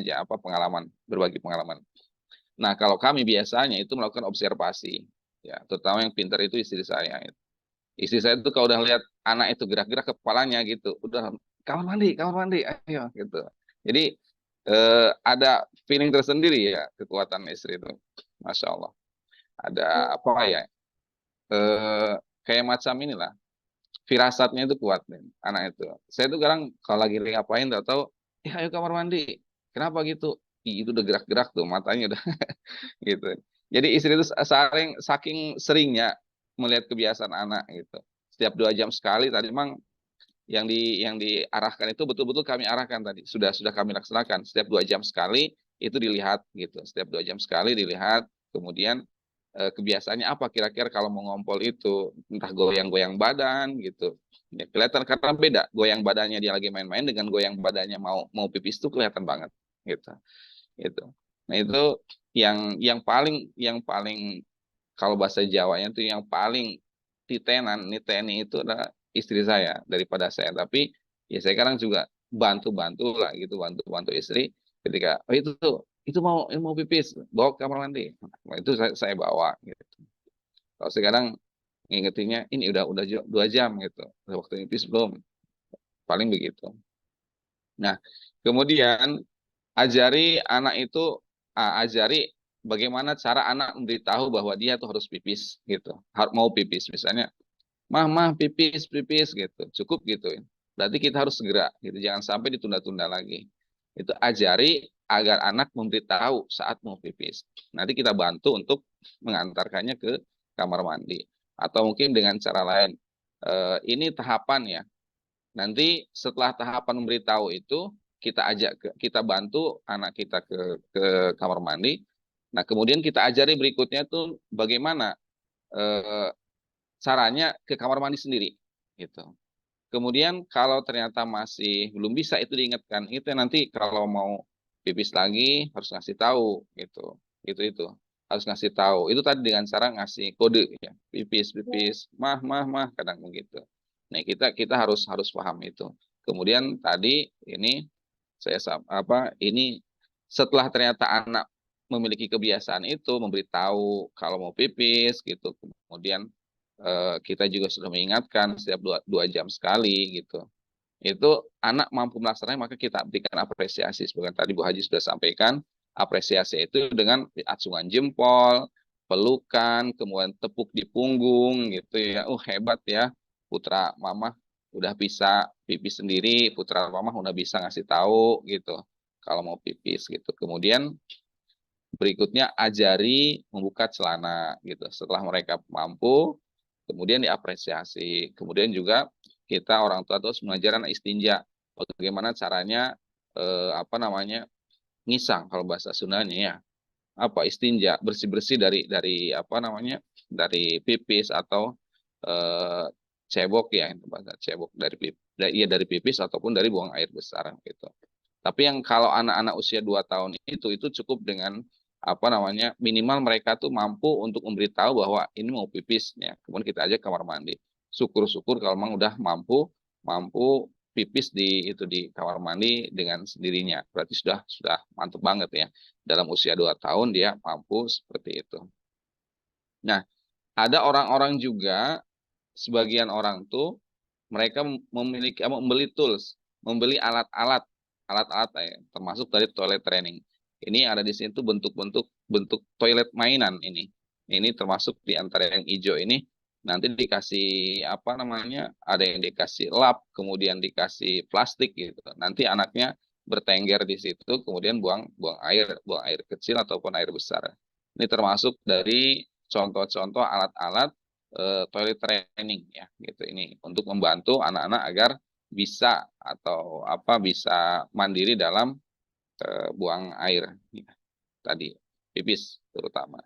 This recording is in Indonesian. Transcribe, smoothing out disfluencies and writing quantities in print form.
aja pengalaman, berbagi pengalaman. Nah, kalau kami biasanya itu melakukan observasi, ya, terutama yang pintar itu istri saya. Istri saya itu kalau udah lihat anak itu gerak-gerak kepalanya gitu, udah kamar mandi, ayo gitu. Jadi ada feeling tersendiri ya kekuatan istri itu, masya Allah. Ada apa ya? Eh, Kayak macam inilah, firasatnya itu kuat nih, anak itu. Saya tuh kadang kalau lagi ngapain, tahu-tahu, ayo kamar mandi. Kenapa gitu? Ih, itu udah gerak-gerak tuh matanya udah gitu. Jadi istri itu saking seringnya melihat kebiasaan anak gitu. Setiap 2 jam sekali tadi memang yang diarahkan itu betul-betul kami arahkan tadi. Sudah kami laksanakan. Setiap 2 jam sekali itu dilihat gitu. Setiap 2 jam sekali dilihat. Kemudian kebiasaannya apa kira-kira kalau mau ngompol itu, entah goyang-goyang badan gitu. Ya, kelihatan karena beda goyang badannya dia lagi main-main dengan goyang badannya mau mau pipis itu kelihatan banget gitu. Itu. Nah, itu yang paling kalau bahasa Jawanya itu yang paling niteni itu adalah istri saya daripada saya. Tapi ya saya kadang juga bantu-bantu lah gitu, bantu-bantu istri ketika oh itu mau pipis, bawa ke kamar mandi. Nah, itu saya bawa gitu. Kalau sekarang ngingetinnya ini udah 2 jam gitu. Waktu pipis belum? Paling begitu. Nah, kemudian ajari anak itu ajari bagaimana cara anak memberitahu bahwa dia tuh harus pipis gitu. Harus mau pipis misalnya, mah pipis pipis gitu. Cukup gitu. Berarti kita harus segera gitu. Jangan sampai ditunda-tunda lagi. Itu ajari agar anak memberitahu saat mau pipis. Nanti kita bantu untuk mengantarkannya ke kamar mandi atau mungkin dengan cara lain. Ini tahapan ya. Nanti setelah tahapan memberitahu itu, kita bantu anak kita ke kamar mandi. Nah, kemudian kita ajari berikutnya tuh bagaimana eh, caranya ke kamar mandi sendiri, gitu. Kemudian kalau ternyata masih belum bisa itu diingatkan, itu nanti kalau mau pipis lagi harus ngasih tahu, gitu. Itu harus ngasih tahu. Itu tadi dengan cara ngasih kode ya, pipis pipis, mah kadang begitu. Nah, kita harus harus paham itu. Kemudian tadi ini ini setelah ternyata anak memiliki kebiasaan itu memberitahu kalau mau pipis gitu, kemudian kita juga sudah mengingatkan setiap dua jam sekali gitu. Itu anak mampu melaksanakannya maka kita berikan apresiasi. Seperti tadi Bu Haji sudah sampaikan, apresiasi itu dengan acungan jempol, pelukan, kemudian tepuk di punggung gitu ya. Hebat ya, putra mama udah bisa pipis sendiri, putra mama udah bisa ngasih tahu gitu kalau mau pipis gitu. Kemudian berikutnya ajari membuka celana gitu. Setelah mereka mampu, kemudian diapresiasi. Kemudian juga kita orang tua terus mengajar anak istinja. Bagaimana caranya ngisang kalau bahasa Sundanya ya. Apa istinja, bersih-bersih dari apa namanya? Dari pipis atau eh, cebok ya, itu bahasa cebok dari pipis ataupun dari buang air besar gitu. Tapi yang kalau anak-anak usia 2 tahun itu cukup dengan apa namanya minimal mereka tuh mampu untuk memberitahu bahwa ini mau pipis ya. Kemudian kita aja kamar mandi. Syukur-syukur kalau memang udah mampu mampu pipis di kamar mandi dengan sendirinya. Berarti sudah mantap banget ya. Dalam usia 2 tahun dia mampu seperti itu. Nah, ada orang-orang juga sebagian orang tuh mereka membeli tools, membeli alat-alat ya, termasuk dari toilet training. Ini ada di sini tuh bentuk toilet mainan ini. Ini termasuk di antara yang hijau ini nanti dikasih apa namanya? Ada yang dikasih lap, kemudian dikasih plastik gitu. Nanti anaknya bertengger di situ, kemudian buang air kecil ataupun air besar. Ini termasuk dari contoh-contoh alat-alat toilet training ya gitu ini untuk membantu anak-anak agar bisa atau apa bisa mandiri dalam buang air ya, tadi pipis terutama.